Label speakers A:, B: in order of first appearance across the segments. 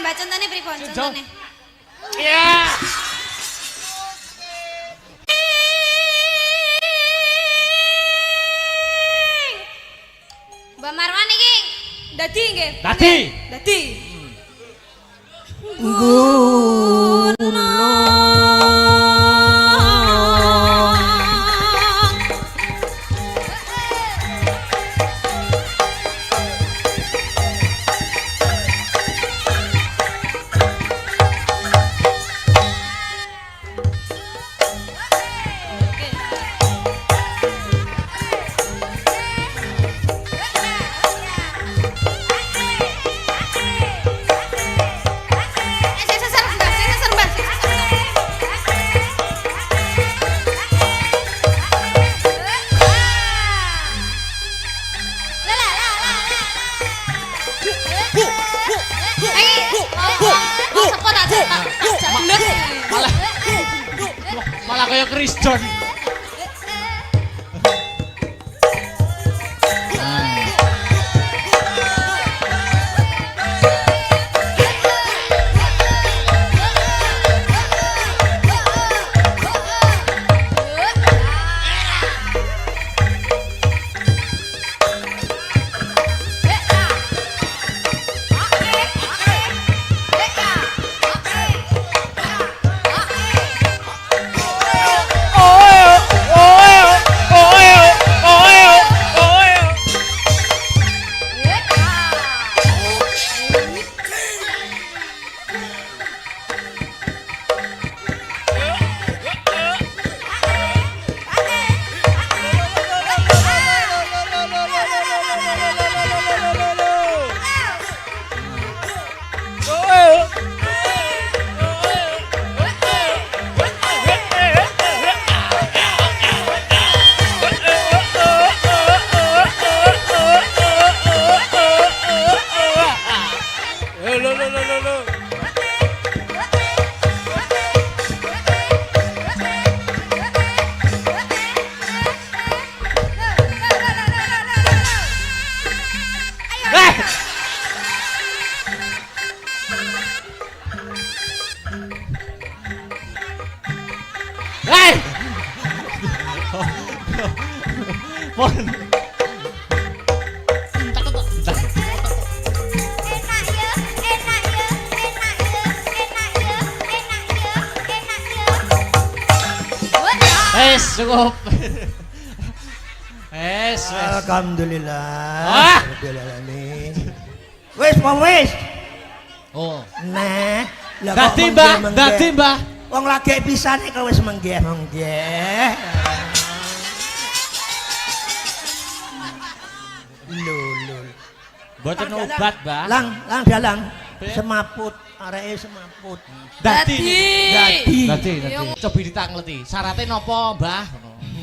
A: Mbak contone pripun contone?
B: Iya.
A: Mbak Marwan iki dadi nggih. Dadi.
B: Malah kayak Chris John. Cukup.
C: Alhamdulillah. Wis, wis.
B: Oh.
C: Nah,
B: dadi Mbah.
C: Wong lagi pisane kok wis menggeh. Lho.
B: Mboten obat, Mbah.
C: Lang dalang. Semaput, areke semaput.
B: Dadi.
A: Yo.
B: Coba ditangleti. Syaratnya napa, Mbah?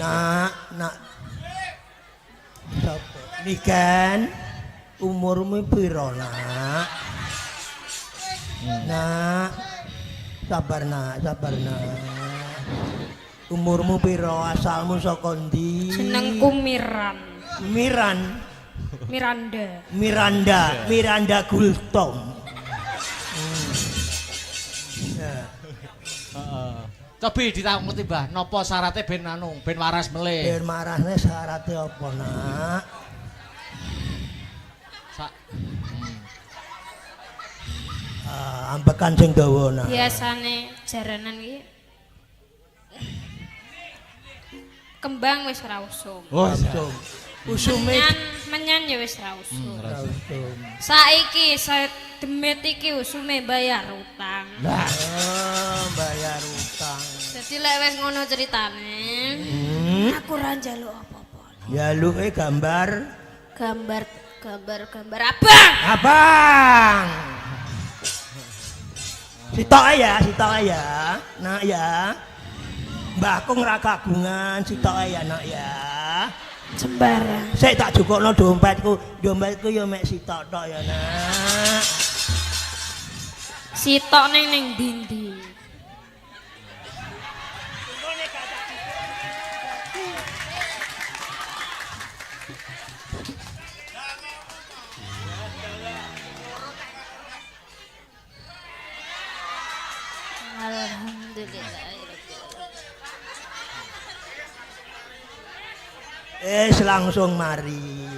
C: Nak. Sopo? Nikan umurmu piro, Nak? Nak. Sabar, Nak. Umurmu piro? Asalmu saka ndi?
A: Jenengku
C: Miranda Gultom.
B: Coba ditangleti, Mbah. Napa syaratnya ben waras melih?
C: Ben marasne syaratnya apa, Nak? Ambekan sing dawa, Nak.
A: Biasane jaranan iki kembang wis ora usum.
C: Usume
A: menyan ya wis ra usum.
C: usum.
A: Saiki demit iki usume bayar utang.
C: Lah, bayar utang.
A: Dadi lek wis ngono ceritane, aku ora njaluk apa-apa.
C: Njaluke gambar
A: abang.
C: Sitoke ya. Nak ya. Mbahku ora kagungan, sitoke ya, Nak ya.
A: Sembarang.
C: Sik tak jukukno dompetku yo mek sitok tok ya, Nak.
A: Sitok ning ndi?
C: Langsung mari.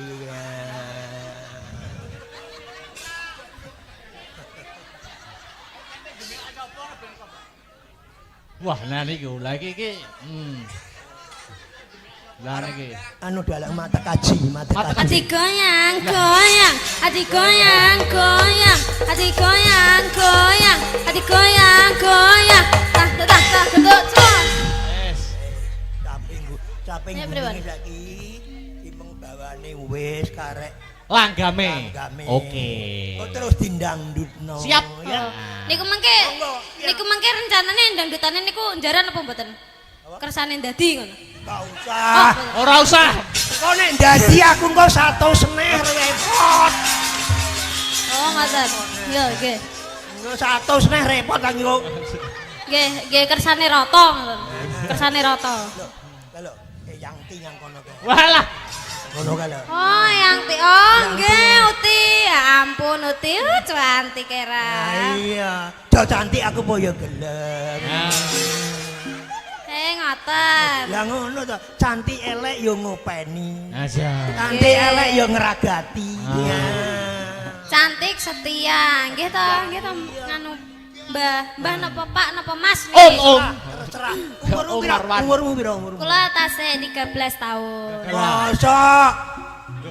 B: Wah, nah niku lagi iki. Lah niki.
C: Anu dalam mata kaji.
A: Ati goyang, goyang, ati goyang, goyang, ati goyang, goyang, ati goyang, goyang. Tak tak tak tak.
B: Wes.
C: Caping bunyi saiki timeng bawane wis karek
B: Langgame. Oke.
C: Kok terus dindangdutno.
B: Siap.
C: Ya.
A: Niku mengke rencanane dangdutane niku njaran apa mboten? Kersane ndadi ngono.
C: Gak usah.
B: Ora usah.
C: Kok nek ndadi aku engko 100 seneh repot.
A: Oh, ngoten. Yo, nggih.
C: Engko 100 seneh repot lagi kok.
A: Nggih kersane rata ngoten. Kersane rata.
C: Lho, yang yang kono kae.
B: Walah.
C: Ngono kae lho.
A: Oh, yang ti. Oh, nggih, Uti. Ya ampun, Uti. Cantik era.
C: Iya. Do cantik aku po ya gelem.
A: Ngoten.
C: Lah ngono to, cantik elek yo ngopeni.
B: Aja.
C: Cantik elek yo ngeragati. Ya.
A: Cantik setia. Nggih to nganu Mbah napa Pak napa Mas niki?
C: Terserah. Umurmu piro?
A: Kula tasih 13 tahun.
C: Mosok.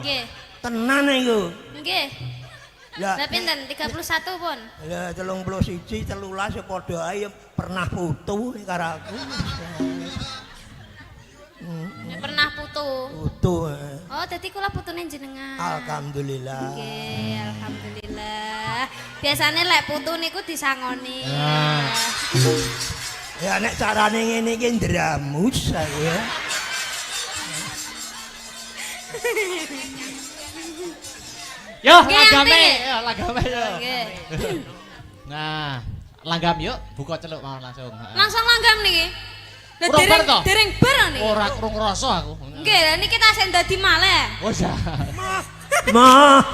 A: Nggih.
C: Tenan iku.
A: Nggih.
C: Lah
A: Lah pinten? 31 pun.
C: Lah 31 13 ya padha ae pernah putu karo aku.
A: Pernah putu.
C: Putu.
A: Oh, dadi kula putune jenengan.
C: Alhamdulillah.
A: Nggih, alhamdulillah. Biasane lek putu niku disangoni.
C: Ya nek carane ngene iki ndramus aku ya.
B: Yo,
A: Nggih,
B: langgame.
A: Ati.
B: Yo, langgame yo.
A: Nggih.
B: Nah, langgam yuk, buka celuk mau langsung.
A: Langsung langgam niki. Lah
B: Kurang bar to?
A: dereng bar niki.
B: Ora krung rasa aku.
A: Nggih, lah niki tasih dadi malih.
B: Wes ya.
C: Mah.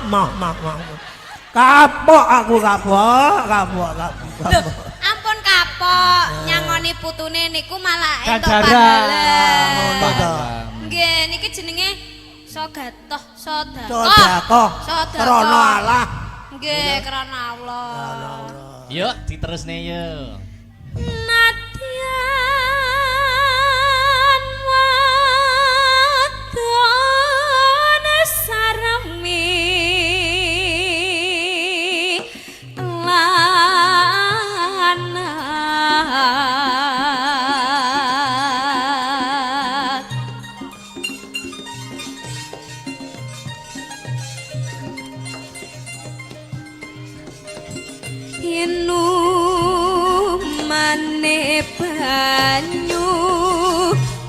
C: Kapok aku kapok.
A: Loh, ampun kapok, nyangoni putune niku malah entuk
B: Ganjaran.
A: pahala.
C: Ngono to.
A: Nggih, niki jenenge sogatoh,
C: Sedekah. Krana Allah.
A: Nggih, krana Allah.
B: Yuk, diterusne yuk.
A: Nadyan wadon saremi lanat inumane banyu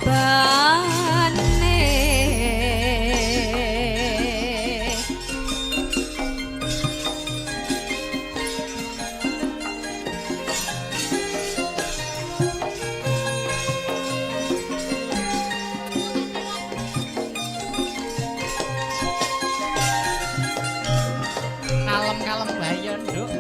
A: bane
B: Kalem-kalem bae nduk.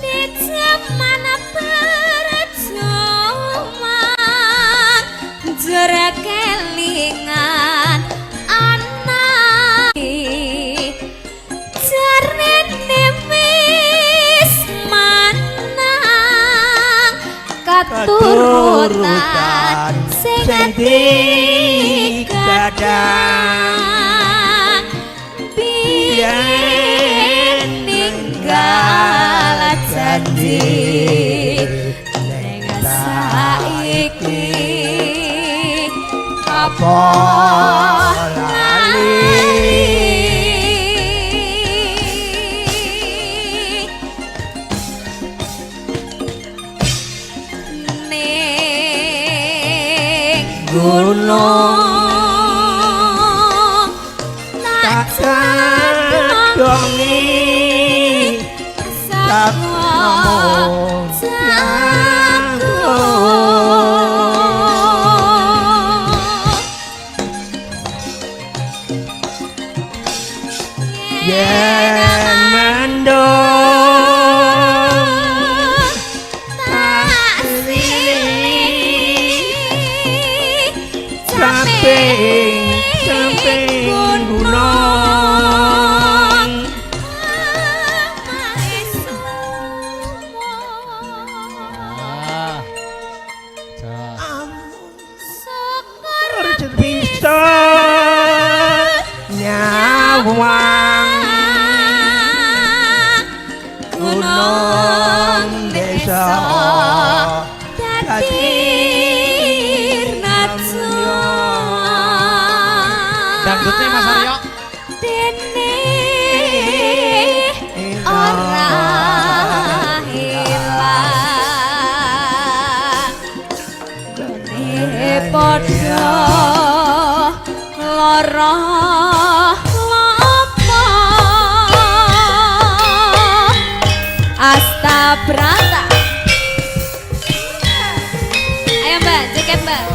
A: di zaman perjuangan jera kelingan anak jarene wis manang katurutan sing digadang biyen ninggal janji ning saiki apa ning gunung tak
C: Dongi
A: sakno jago
C: samping gunung
B: Ah. Ja.
C: syukur bisa nyawang gunung desa
B: Dangdutnya Mas Aryo.
A: Dene ora hilang Dene padha lara lopo Asta Brata Ayo Mbak, joget Mbak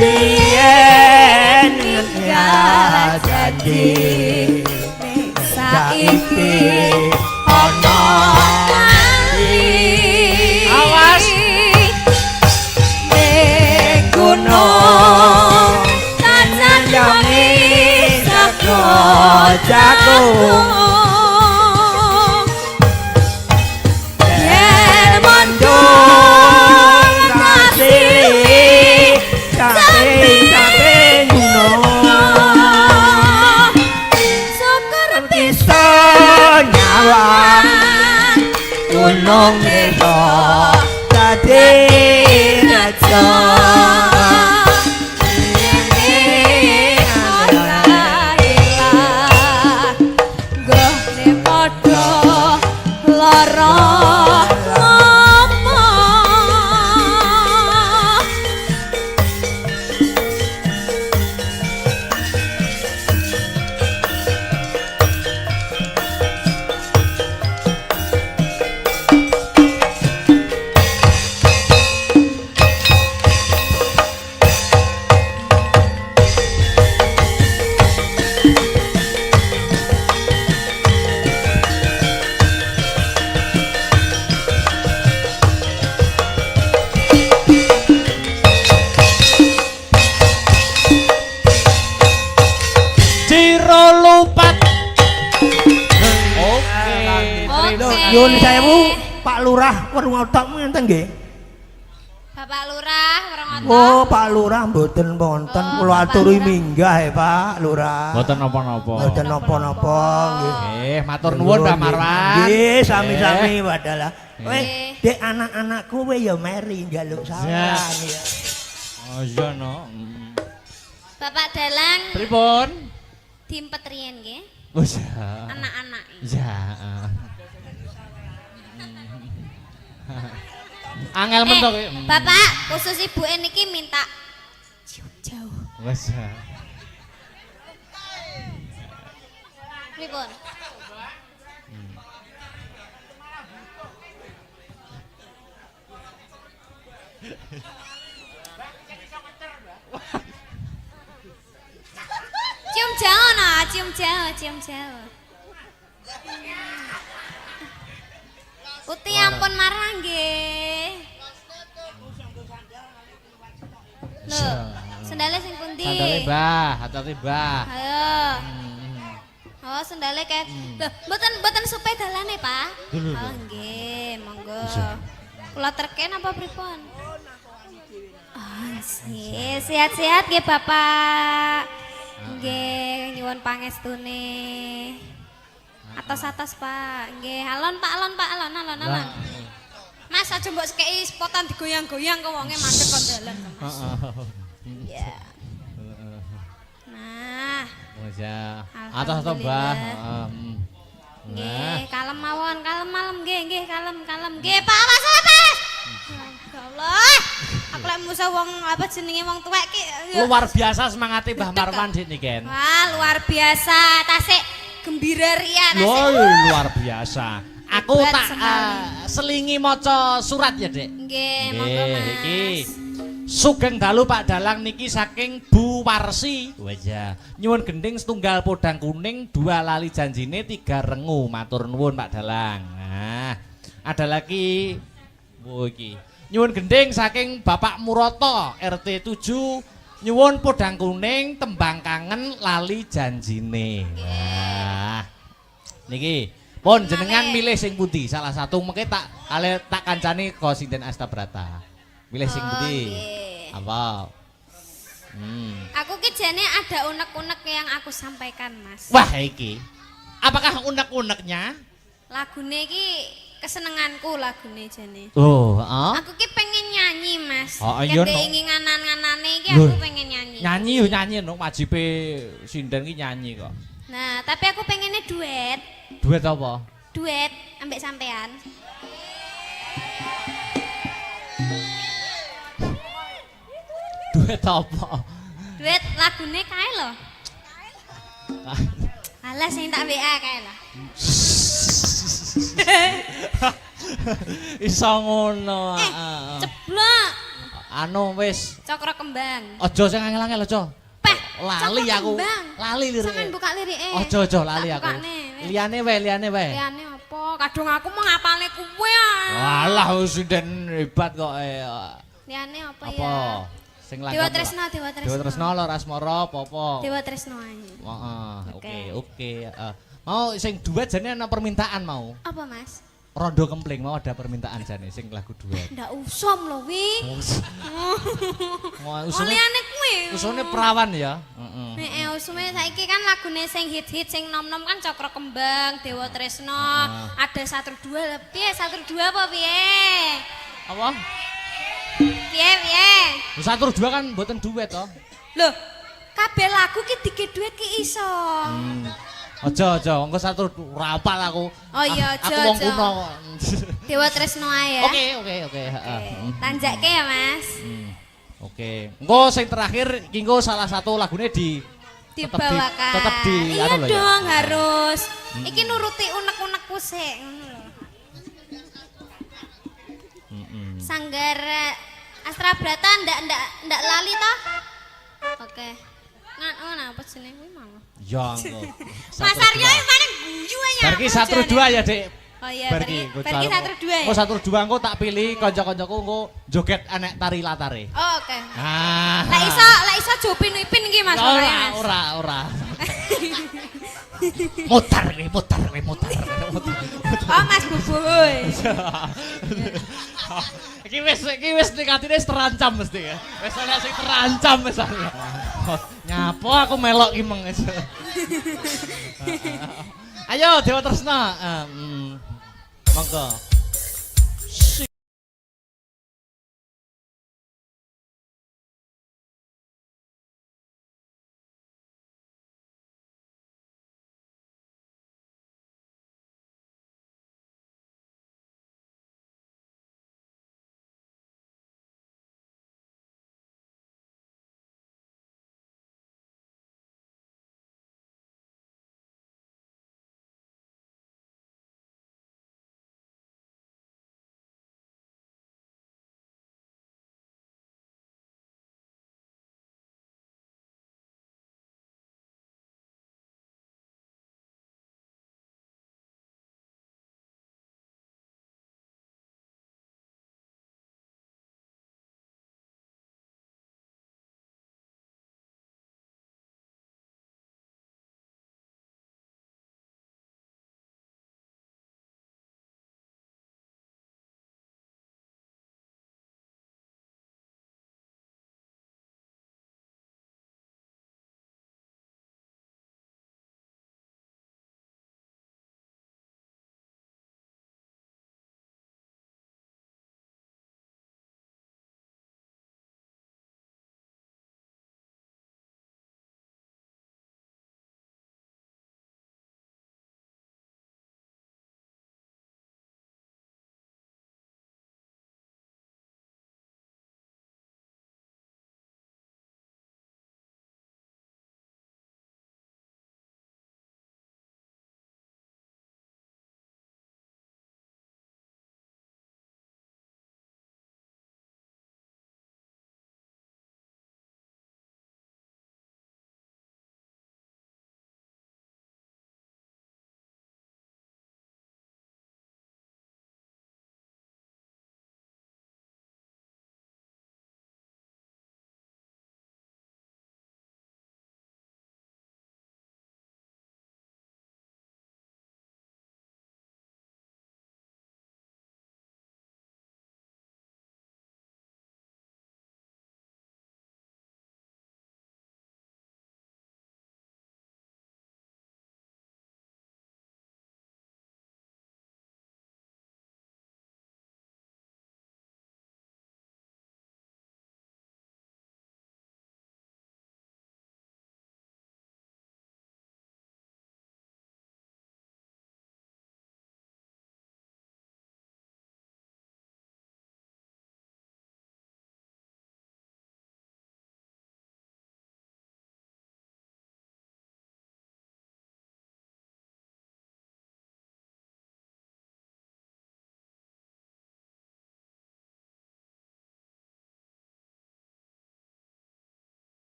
C: Lien ya janji saiki ana
B: Awas.
C: ning gunung tanan yangi saka jagung yen mandung kasih samping gunung
A: syukur
C: bisa nyawang gunung desa dadi raja Nyuwun sewu Pak Lurah Werngotok ngenten nggih.
A: Bapak Lurah Werngotok.
C: Oh, Pak Lurah mboten wonten kula aturi minggah Pak Lurah.
B: Mboten napa-napa.
C: Mboten napa-napa nggih.
B: Nggih, matur nuwun Mbak Marwan.
C: Nggih, sami-sami wadalah. Weh, Dek anak-anakku kowe ya meri njaluk sarang ya.
B: Oh iya no.
A: Bapak Dalang
B: Pripun?
A: dimpet riyen nggih.
B: Wis ya.
A: Anak-anak.
B: Ya. Angel mentok.
A: Bapak, khusus ibu niki minta jauh.
B: Wes.
A: Pripun? Cium jauh nah, cium jauh. Uti ampun marah nggih. Lho, sendale sing pundi?
B: Sandale Mbah, hati-hati Mbah.
A: Ayo. Oh, sendale kayak lho, mboten supe dalane, Pak. Oh, nggih, monggo. Kula terken apa pripun? Oh, sehat-sehat nggih, Bapak. Nggih, nyuwun pangestune. Atas-atas Pak, nggih. Alon Pak, alon. Mas aja mbok sekei spotan digoyang-goyang kok wonge mandek kon dalan. Ya. Nah,
B: Wis ya. Atos-atos Mbah.
A: nggih, kalem mawon, kalem malem nggih, kalem. Nggih, Pak Mas Mas. Ya Allah. Aku lek musa wong apa jenenge wong tuwek ki.
B: Luar biasa semangate Mbah Marwan dik niken.
A: Wah, luar biasa. Tasik gembira ria tasik.
B: Loh, luar biasa. Aku
A: Hebat
B: tak selingi maca surat ya, Dik.
A: Nggih, monggo Mas.
B: Iki. Sugeng dalu Pak Dalang niki saking Bu Warsi. Wajah. Nyuwun gending setunggal podang kuning, 2 lali janjine, 3 rengu. Matur nuwun Pak Dalang. Nah, ada lagi. Oh iki. Nyuwun gending saking Bapak Muroto RT 7. Nyuwun podang kuning, tembang kangen, lali janjine. Nah. Niki, pun jenengan milih sing pundi? Salah satu mengke tak kancani kok Sinten Astabrata. Milih sing pundi? Apa?
A: Aku ki jane ada unek-unek yang aku sampaikan, Mas.
B: Wah, iki. Apakah unek-uneknya?
A: Lagune ki kesenenganku lagune jane.
B: Oh,
A: Aku ki pengen nyanyi, Mas.
B: Oh, iya,
A: Kete
B: no.
A: ingin nganane iki aku pengen nyanyi.
B: Nyanyi yo nyanyi no, wajibe Sinden ki nyanyi kok.
A: Nah, tapi aku pengennya duet.
B: Duet apa?
A: Duet ambek sampean.
B: Duet apa?
A: Duet lagune kae lho. Alah sing tak WA kae lho.
B: Iso ngono.
A: Ceblok.
B: Anu wis,
A: Cokro kembang.
B: aja sing angel-angel aja.
A: Peh,
B: Lali
A: Cokro
B: aku.
A: Kembang.
B: Lali lirike.
A: Sampeyan buka lirike.
B: Aja lali
A: Tak
B: aku.
A: bukane, wis.
B: Liyane wae.
A: Liyane apa? Kadung aku mau ngapalne kuwe ah.
B: Walah Sinden hebat kok.
A: Liyane apa ya?
B: Apa? Sing
A: Dewa Tresna, Dewa Tresna.
B: Dewa Tresna Lara Asmara apa?
A: Dewa Tresna ae.
B: Heeh, oke. Mau sing duet jane ana permintaan mau.
A: Apa, Mas?
B: Rondo Kempling mau ada permintaan jane sing lagu duet.
A: Ndak usom lho wi.
B: Mau
A: Oh liyane kuwe.
B: usune perawan ya. Heeh.
A: Heeh, usume saiki kan lagune sing hit-hit sing nom-nom kan Cokro Kembang, Dewa Tresna, ada 1 2 lebih 1 2 apa piye?
B: Apa?
A: Piye?
B: 1 2 kan mboten duet to.
A: Loh, kabeh lagu ki dikit duet ki iso.
B: Aja, engko 1 rapal aku.
A: Oh iya,
B: Aku
A: aja,
B: wong
A: aja.
B: kuno.
A: Dewa Tresna ae ya.
B: Oke, heeh.
A: Tanjakke ya, Mas.
B: Oke. Engko sing terakhir iki engko salah satu lagune
A: Dibawakan.
B: tetep di
A: iya
B: anu lho ya.
A: dong harus. Iki nuruti unek-unekku sik ngono lho. Sanggar Astra Brata ndak lali toh? Oke. Apa jenenge kuwi mau?
B: Ya engko.
A: Mas Aryo yang mana guyu aja.
B: Barki 1 2 ya, Dik.
A: Oh iya, barki 1 2 ya.
B: Engko 1 2 engko tak pilih kanca-kancaku engko joget anek tari latare.
A: Oh, oke.
B: Ah.
A: Lek iso Jopin Ipin iki Mas.
B: Ora. Mutar.
A: Oh, Mas Bubuy.
B: Iki wis nikatine terancam mesti ya. Wis ana sing terancam wis. Nyapa aku melok ki meng. Ayo Dewa Tresna. Monggo.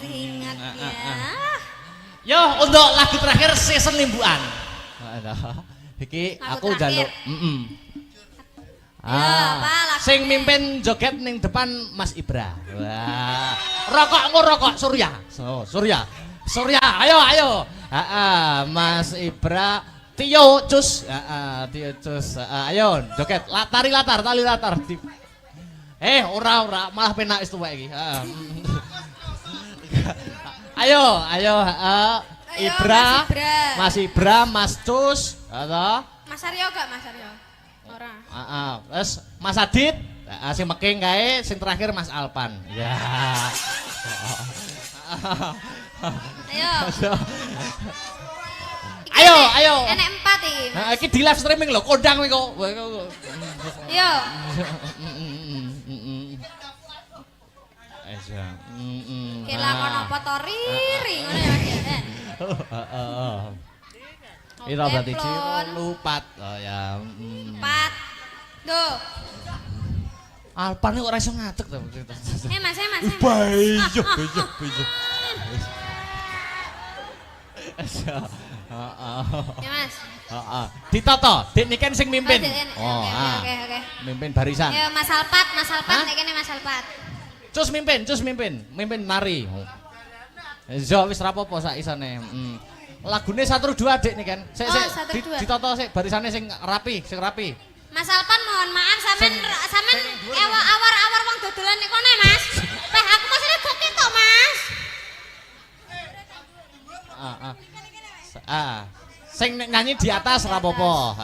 A: masih ingat ya.
B: Yo, untuk lagu terakhir season limbuan. Iki
A: Lagu
B: aku
A: terakhir.
B: jaluk.
A: Apa lagu?
B: Sing mimpin joget ning depan Mas Ibra. Wah. Rokokmu rokok Surya. Surya. Surya, ayo. Mas Ibra, Tio Cus. Tio Cus. Ayo joget. Tali latar. Ora, malah penak wis tuwek iki. Ayo, Ibra, Mas Ibra, Mas Cus, atau
A: Mas Aryo gak Mas Aryo? Ora.
B: Terus Mas Adit, sing meking kae, sing terakhir Mas Alpan. Ya. Ayo.
A: Enek 4 iki.
B: Iki di live streaming lho, kondang kowe kok.
A: Yo. Kelangan apa to riri ngono ya Mas ya.
B: Itu berarti lupat. Oh ya.
A: 4. Duh.
B: Alpan kok ora iso ngadeg to.
A: Mas.
B: Bejo.
A: Ya Mas.
B: Ditoto, Dik niken sing mimpin.
A: Oke.
B: Mimpin barisan.
A: Ya Mas Alpat nek kene Mas Alpat.
B: Cus mimpin nari. Yo wis rapopo sak isane. Lagune 1-2 Dik niken. Sik ditoto sik barisane sing rapi.
A: Mas Alpan mohon maaf sampean awar-awar wong dodolan nek kono Mas. Teh aku masih doket tok Mas.
B: Sing nyanyi di atas rapopo.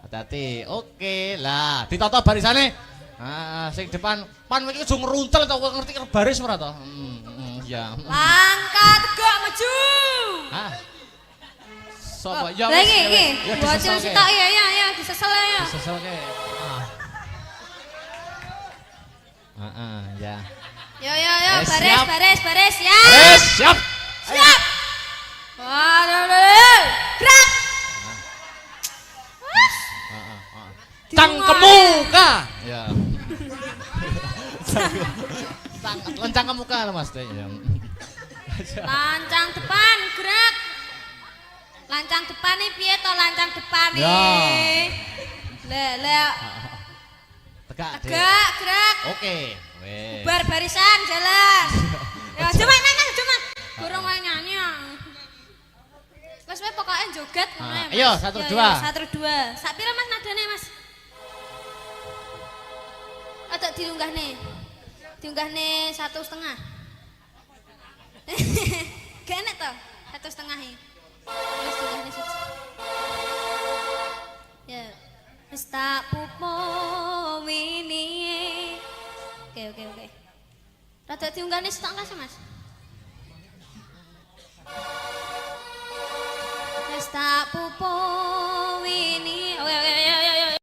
B: Hati-hati. Oke lah, ditoto barisane. Sing depan pan iki aja ngruntel to, ngerti baris ora to? Ya.
A: Langkah tegak maju.
B: Sopo? Ya
A: wis. Lagi iki.
B: Ya
A: Bocil sitok ya, disesel ya.
B: Diseselke. Ya.
A: Yo, baris ya.
B: Siap.
A: Siap. Waduh. Gerak.
B: Cangkemmu ka. Ya. Lencang ke muka lah Mas.
A: Lancang depan, gerak. Lancang depan nih piye to lancang depan nih? Le.
B: Tegak,
A: gerak.
B: Oke. Wes.
A: Bar barisan jalan. Ya cuma nanya. Burung wae nyanyi. Wes wae pokoke joget ngono ya.
B: Ayo 1-2.
A: Sak pira Mas nadane Mas? Atau diunggahne 1,5. Gak enak toh 1,5 iki. Wis diunggahne siji. Ya. Wis tak pupo wingi. Oke. Rada diunggahne setok kasih Mas. Wis tak pupo wingi. Oke.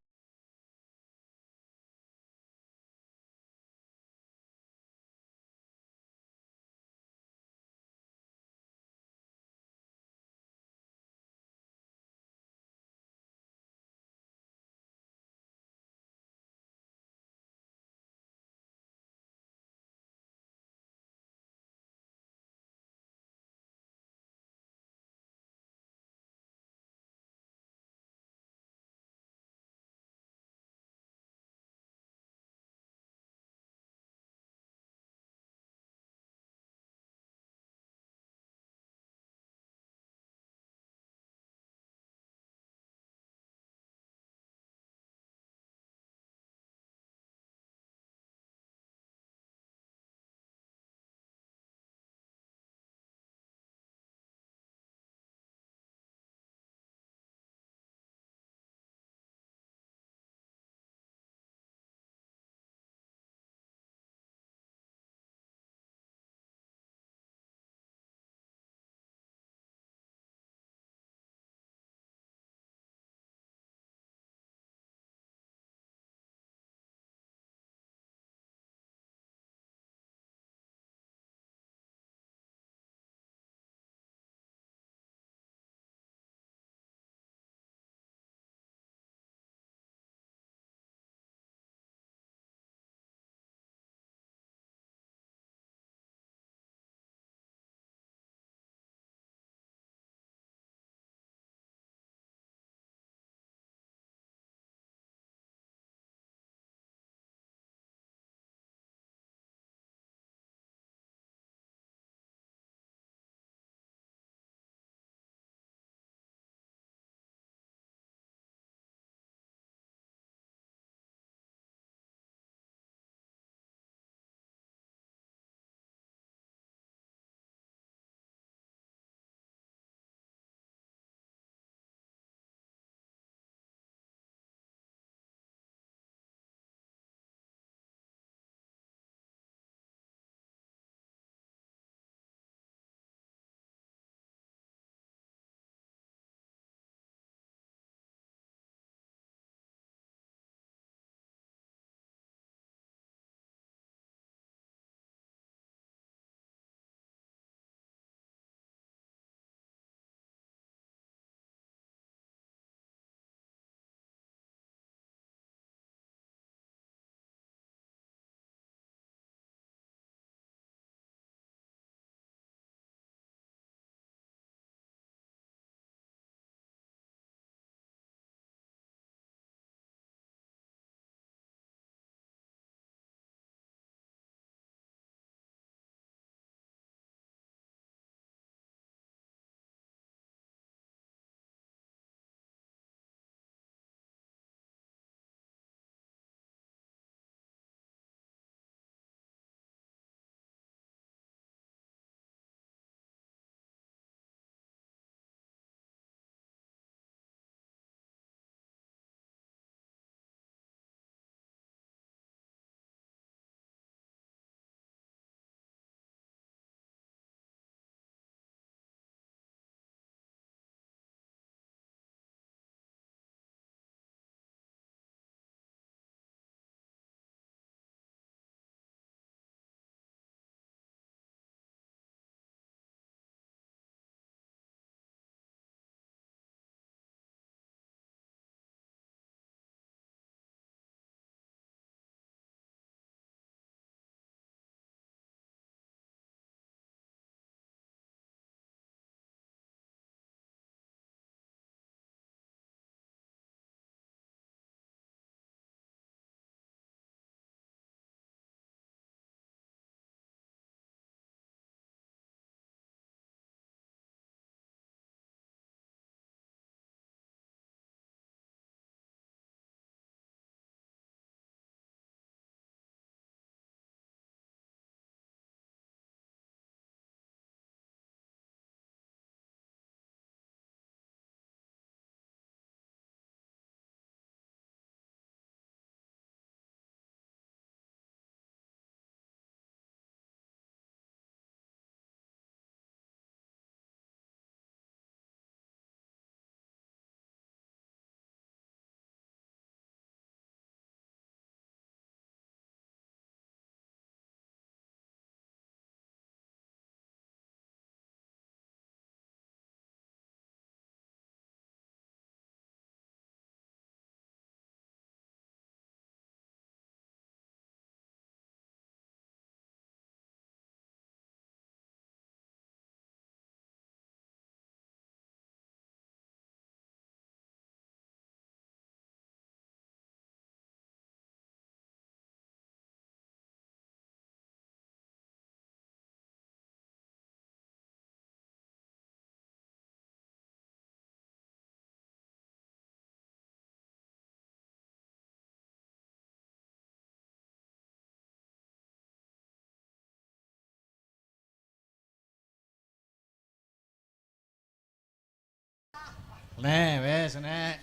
B: Nek wis nek.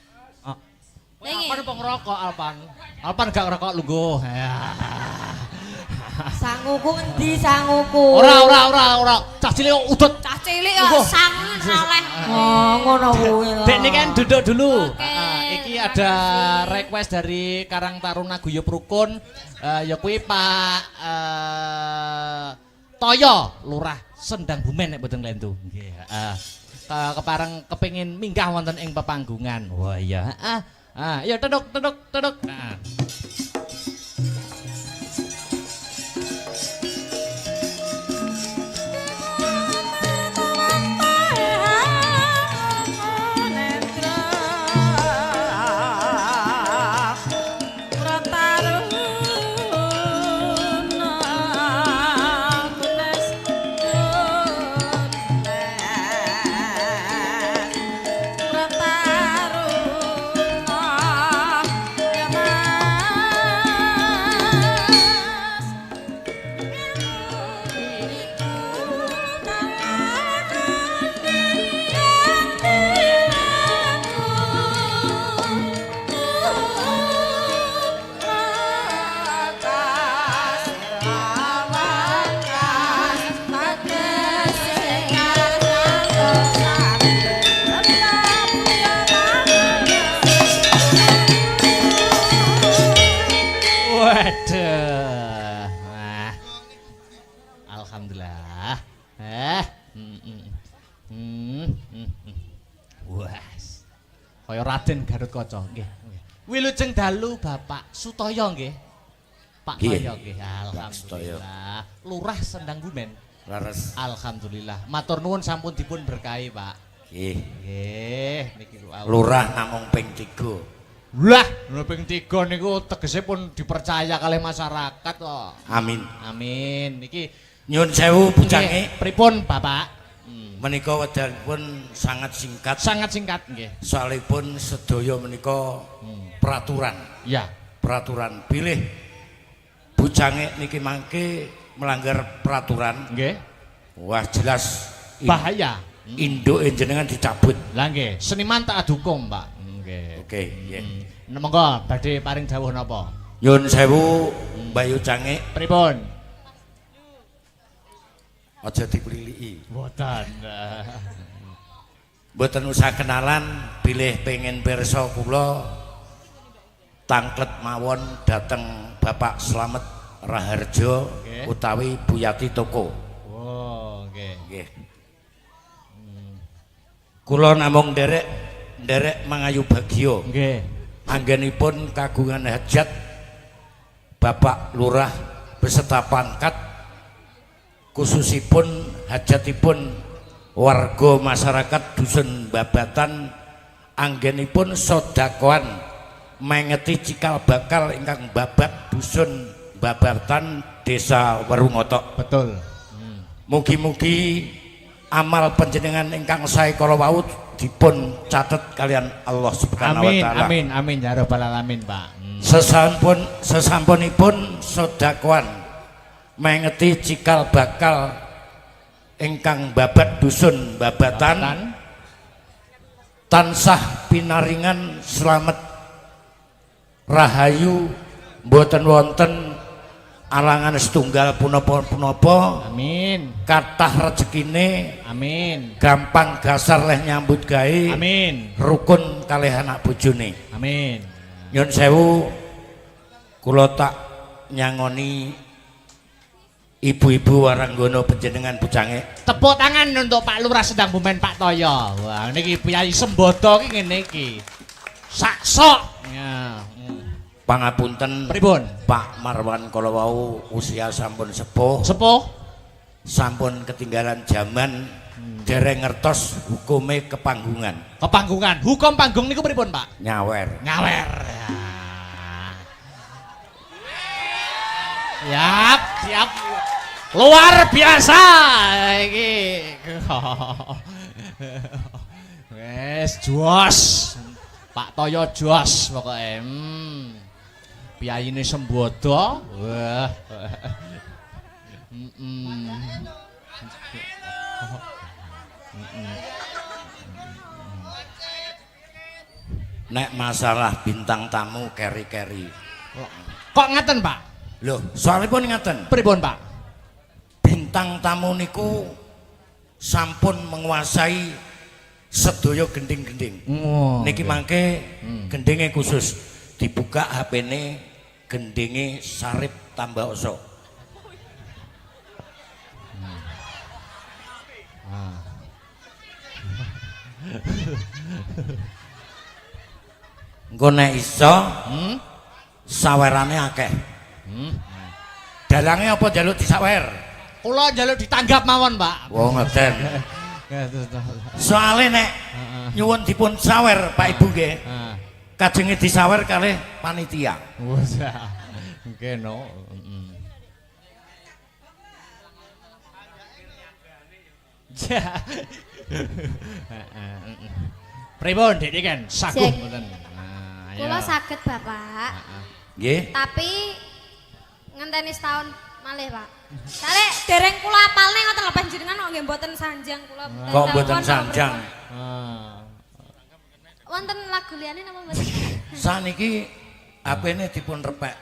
A: Ning.
B: Alpan apa ngerokok Alpan? Alpan gak ngerokok lungguh.
A: Sanguku endi sanguku?
B: Ora. Cah cilik kok udut.
A: Cah cilik kok sangu saleh. Oh, ngono kuwi lho.
B: Dek niki kan duduk dulu.
A: Oke,
B: Iki ada request dari Karang Taruna Guyub Rukun. Ya kuwi Pak Toyo, Lurah Sendang Bumen nek mboten klentu. Nggih, heeh. Kepareng kepengin minggah wonten ing pepanggungan. Wah iya, heeh. Ya teduk. Nah. Waduh. Wah. Alhamdulillah. Wes. Kaya Raden Garutkaca nggih. Wilujeng dalu Bapak Sutoyo nggih. Pak Toyo nggih. Alhamdulillah. Lurah Sendang Bumen.
D: Leres.
B: Alhamdulillah. Matur nuwun sampun dipun berkahi, Pak.
D: Nggih.
B: Nggih, niki
D: Lurah namung ping 3.
B: Lah, ping 3 niku tegese pun dipercaya kalih masyarakat kok.
D: Amin.
B: Amin. Niki
D: Nyun sewu bujange.
B: Pripun, Bapak?
D: Menika wedalipun sangat singkat.
B: Sangat singkat nggih.
D: Soalipun sedaya menika peraturan.
B: Ya.
D: Peraturan pilih bujange niki mangke melanggar peraturan.
B: Nggih.
D: Wah jelas
B: Bahaya.
D: Induke jenengan dicabut.
B: Lah nggih, seniman tak adhukum, Pak. Nggih.
D: Oke, nggih.
B: Monggo badhe paring dawuh napa?
D: Nyun sewu Bayu Cange
B: Pripun?
D: aja dipriliki.
B: Mboten.
D: Mboten usah kenalan, bilih pengen pirsa kula tangklet mawon dateng Bapak Slamet Raharjo utawi Buyati Toko.
B: Oh, nggih.
D: Nggih. Kula namung nderek mangayu bagya.
B: Nggih.
D: Anggenipun kagungan hajat Bapak Lurah beserta pangkat khususipun hajatipun warga masyarakat dusun Babatan anggenipun sodakoan mengeti cikal bakal ingkang babat dusun Babatan desa Werungotok.
B: Betul.
D: Mugi-mugi amal panjenengan ingkang sae kala wau dipun catet kalian Allah Subhanahu wa taala.
B: Amin ya rabbal alamin, Pak.
D: Sesampunipun sodakoan mengeti cikal bakal ingkang babat dusun Babatan tansah pinaringan slamet rahayu mboten wonten alangan setunggal punapa-punapa.
B: Amin.
D: Kathah rezekine.
B: Amin.
D: Gampang gasar leh nyambut gawe.
B: Amin.
D: Rukun kalih anak bojone.
B: Amin.
D: Nyun sewu kula tak nyangoni ibu-ibu waranggono panjenengan bujange.
B: Tepuk tangan untuk Pak Lurah Sendang Bumen Pak Toyo. Wah, niki Piyai Sembodo ki ngene iki. Saksok. Ya.
D: Pangapunten
B: Pripun?
D: Pak Marwan kala wau usia sampun sepuh.
B: Sepuh.
D: Sampun ketinggalan zaman dereng ngertos hukume kepanggungan.
B: Kepanggungan. Hukum panggung niku pripun, Pak?
D: Nyawer.
B: Nyawer. Siap, siap. Luar biasa iki. Wes jos. Pak Toyo jos pokoke. Piyayine Sembodo. Wah.
D: nek masalah bintang tamu keri-keri.
B: Kok ngaten, Pak?
D: Loh, soalipun ngaten.
B: Pripun, Pak?
D: Bintang tamu niku sampun menguasai sedaya gending-gending.
B: Oh,
D: Niki mangke gendinge khusus dibuka HP-ne gendinge Sarip Tambaoso. Engko nek iso sawerane akeh. Dalange apa njaluk disawer?
B: Kula njaluk ditanggap mawon, Pak.
D: Wong ngeten. Soale nek nyuwun dipun sawer Pak Ibu nggih. Kajenge disawer kalih panitia.
B: Wes. Nggih no. Pripun Dik kan saguh
A: Cek.
B: mboten.
A: Kula saged Bapak.
D: Nggih.
A: Tapi ngenteni setahun malih, Pak. Sale dereng kula apalne ngoten lho panjenengan kok nggih mboten sanjang kula.
D: Kok mboten sanjang?
A: Wonten lagu liyane napa mboten?
D: Saniki HP-ne dipun repek.